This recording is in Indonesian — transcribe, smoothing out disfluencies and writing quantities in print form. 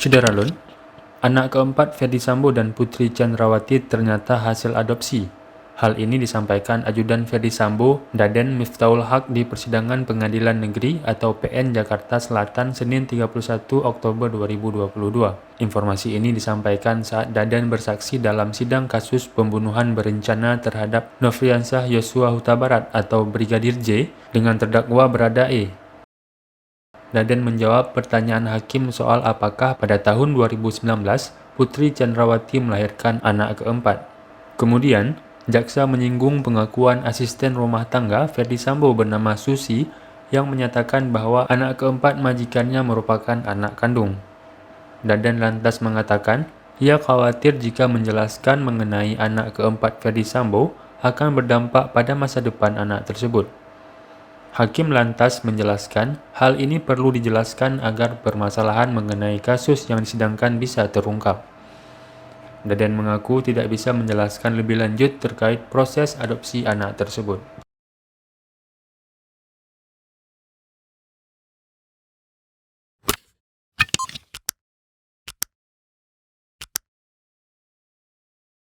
Syederalun, anak keempat Ferdy Sambo dan Putri Chandrawati ternyata hasil adopsi. Hal ini disampaikan Ajudan Ferdy Sambo, Daden Miftahul Haq di Persidangan Pengadilan Negeri atau PN Jakarta Selatan Senin 31 Oktober 2022. Informasi ini disampaikan saat Daden bersaksi dalam sidang kasus pembunuhan berencana terhadap Nofriansah Yosua Huta Barat atau Brigadir J dengan terdakwa Baradae. Daden menjawab pertanyaan hakim soal apakah pada tahun 2019 Putri Chandrawati melahirkan anak keempat. Kemudian, jaksa menyinggung pengakuan asisten rumah tangga Ferdy Sambo bernama Susi yang menyatakan bahwa anak keempat majikannya merupakan anak kandung. Daden lantas mengatakan, ia khawatir jika menjelaskan mengenai anak keempat Ferdy Sambo akan berdampak pada masa depan anak tersebut. Hakim lantas menjelaskan, hal ini perlu dijelaskan agar permasalahan mengenai kasus yang disidangkan bisa terungkap. Daden mengaku tidak bisa menjelaskan lebih lanjut terkait proses adopsi anak tersebut.